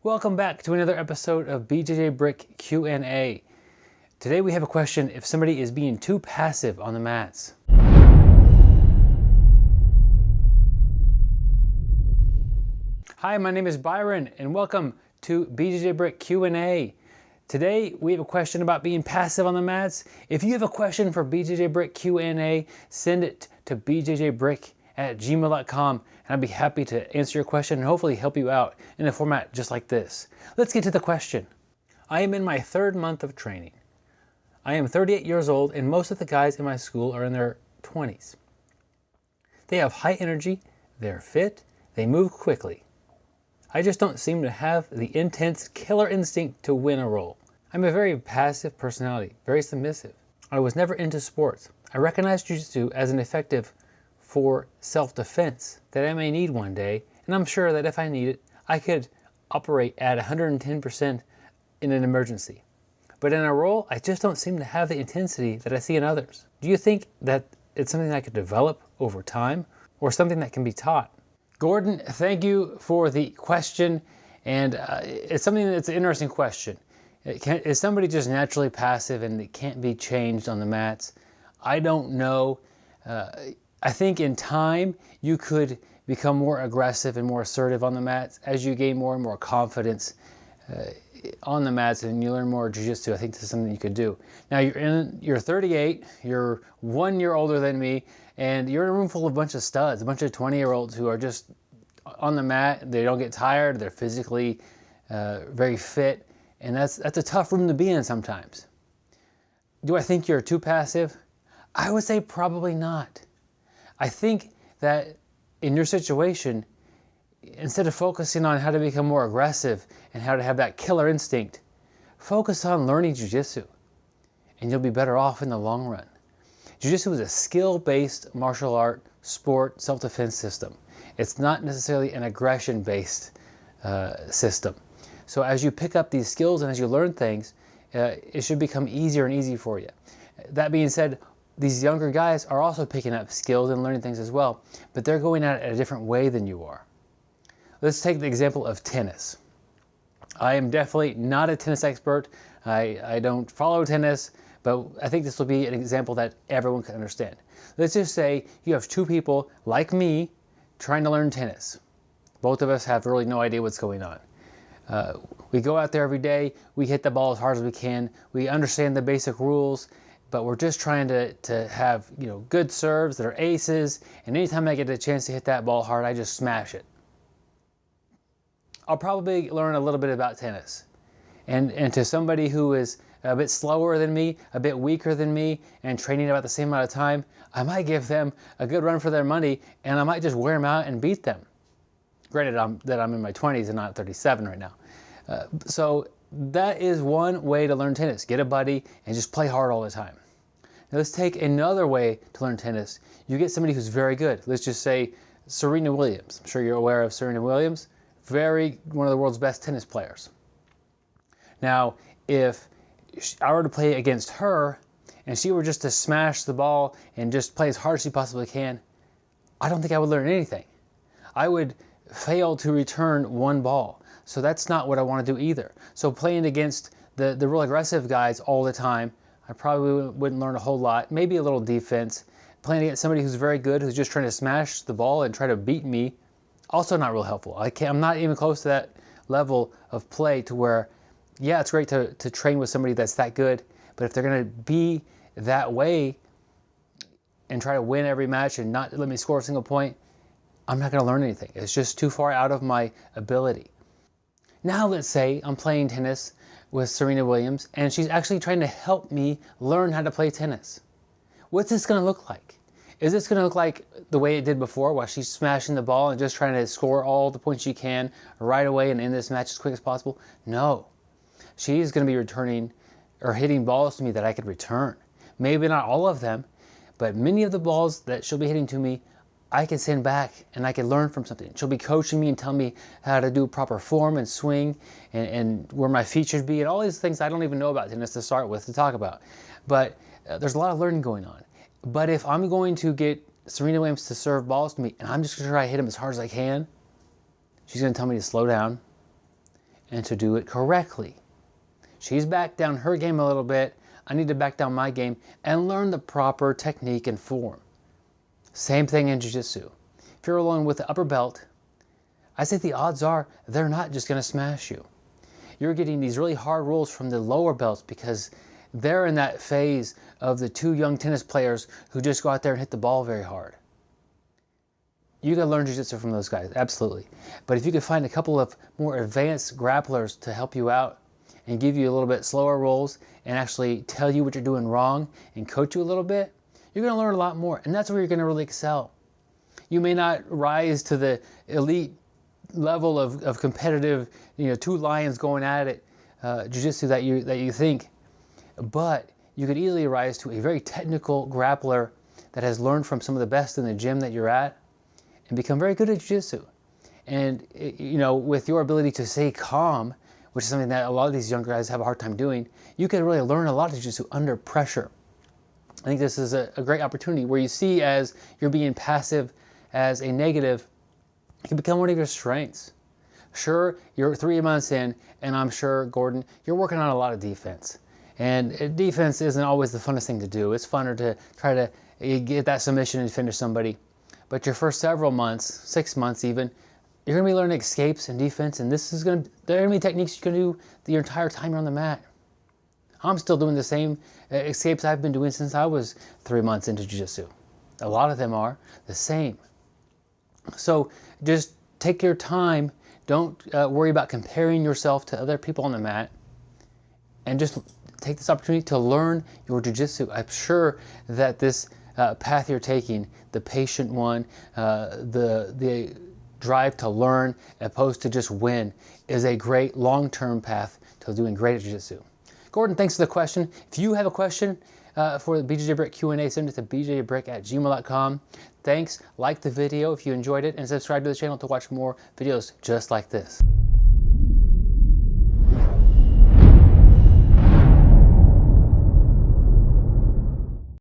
Welcome back to another episode of BjjBrick Q&A. Today we have a question if somebody is being too passive on the mats. Hi, my name is Byron and welcome to BjjBrick Q&A. Today we have a question about being passive on the mats. If you have a question for BjjBrick Q&A, send it to bjjbrick@gmail.com and I'd be happy to answer your question and hopefully help you out in a format just like this. Let's get to the question. I am in my third month of training. I am 38 years old and most of the guys in my school are in their 20s. They have high energy, they're fit, they move quickly. I just don't seem to have the intense killer instinct to win a roll. I'm a very passive personality, very submissive. I was never into sports. I recognize Jiu Jitsu as an effective for self-defense that I may need one day, and I'm sure that if I need it, I could operate at 110% in an emergency. But in a roll, I just don't seem to have the intensity that I see in others. Do you think that it's something that I could develop over time or something that can be taught? Gordon, thank you for the question, and it's something that's an interesting question. Is somebody just naturally passive and it can't be changed on the mats? I don't know. I think in time you could become more aggressive and more assertive on the mats as you gain more and more confidence on the mats and you learn more jiu-jitsu. I think this is something you could do. Now you're 38, you're 1 year older than me, and you're in a room full of a bunch of studs, a bunch of 20-year-olds who are just on the mat. They don't get tired, they're physically very fit, and that's a tough room to be in sometimes. Do I think you're too passive? I would say probably not. I think that in your situation, instead of focusing on how to become more aggressive and how to have that killer instinct, focus on learning jiu-jitsu and you'll be better off in the long run. Jiu-jitsu is a skill-based martial art, sport, self-defense system. It's not necessarily an aggression-based system. So as you pick up these skills and as you learn things, it should become easier and easier for you. That being said, these younger guys are also picking up skills and learning things as well, but they're going at it a different way than you are. Let's take the example of tennis. I am definitely not a tennis expert. I don't follow tennis, but I think this will be an example that everyone can understand. Let's just say you have two people like me trying to learn tennis. Both of us have really no idea what's going on. We go out there every day, we hit the ball as hard as we can, we understand the basic rules, but we're just trying to have good serves that are aces, and anytime I get a chance to hit that ball hard, I just smash it. I'll probably learn a little bit about tennis. And to somebody who is a bit slower than me, a bit weaker than me, and training about the same amount of time, I might give them a good run for their money, and I might just wear them out and beat them. Granted, I'm in my 20s and not 37 right now. So that is one way to learn tennis. Get a buddy and just play hard all the time. Now let's take another way to learn tennis. You get somebody who's very good. Let's just say Serena Williams. I'm sure you're aware of Serena Williams. One of the world's best tennis players. Now, if I were to play against her and she were just to smash the ball and just play as hard as she possibly can, I don't think I would learn anything. I would fail to return one ball. So that's not what I want to do either. So playing against the real aggressive guys all the time, I probably wouldn't learn a whole lot, maybe a little defense. Playing against somebody who's very good, who's just trying to smash the ball and try to beat me, also not real helpful. I'm not even close to that level of play to where, yeah, it's great to train with somebody that's that good, but if they're going to be that way and try to win every match and not let me score a single point, I'm not going to learn anything. It's just too far out of my ability. Now let's say I'm playing tennis with Serena Williams and she's actually trying to help me learn how to play tennis. What's this going to look like? Is this going to look like the way it did before, while she's smashing the ball and just trying to score all the points she can right away and end this match as quick as possible? No. She's going to be returning or hitting balls to me that I could return. Maybe not all of them, but many of the balls that she'll be hitting to me, I can send back and I can learn from something. She'll be coaching me and telling me how to do proper form and swing and where my feet should be and all these things I don't even know about tennis to start with to talk about. But there's a lot of learning going on. But if I'm going to get Serena Williams to serve balls to me and I'm just going to try to hit them as hard as I can, she's going to tell me to slow down and to do it correctly. She's backed down her game a little bit. I need to back down my game and learn the proper technique and form. Same thing in Jiu-Jitsu. If you're alone with the upper belt, I say the odds are they're not just going to smash you. You're getting these really hard rules from the lower belts because they're in that phase of the two young tennis players who just go out there and hit the ball very hard. You can learn Jiu-Jitsu from those guys, absolutely. But if you could find a couple of more advanced grapplers to help you out and give you a little bit slower rolls and actually tell you what you're doing wrong and coach you a little bit, you're going to learn a lot more. And that's where you're going to really excel. You may not rise to the elite level of competitive, two lions going at it, Jiu-Jitsu that you think, but you could easily rise to a very technical grappler that has learned from some of the best in the gym that you're at and become very good at Jiu-Jitsu. And, with your ability to stay calm, which is something that a lot of these younger guys have a hard time doing, you can really learn a lot of Jiu-Jitsu under pressure. I think this is a great opportunity where you see as you're being passive as a negative, it can become one of your strengths. Sure, you're 3 months in, and I'm sure, Gordon, you're working on a lot of defense. And defense isn't always the funnest thing to do. It's funner to try to get that submission and finish somebody. But your first several months, 6 months even, you're going to be learning escapes and defense, and there are going to be techniques you can do your entire time you're on the mat. I'm still doing the same escapes I've been doing since I was 3 months into Jiu-Jitsu. A lot of them are the same. So just take your time. Don't worry about comparing yourself to other people on the mat, and just take this opportunity to learn your Jiu-Jitsu. I'm sure that this path you're taking, the patient one, the drive to learn opposed to just win, is a great long-term path to doing great at Jiu-Jitsu. Gordon, thanks for the question. If you have a question for the BjjBrick Q&A, send it to bjjbrick@gmail.com. Thanks, like the video if you enjoyed it, and subscribe to the channel to watch more videos just like this.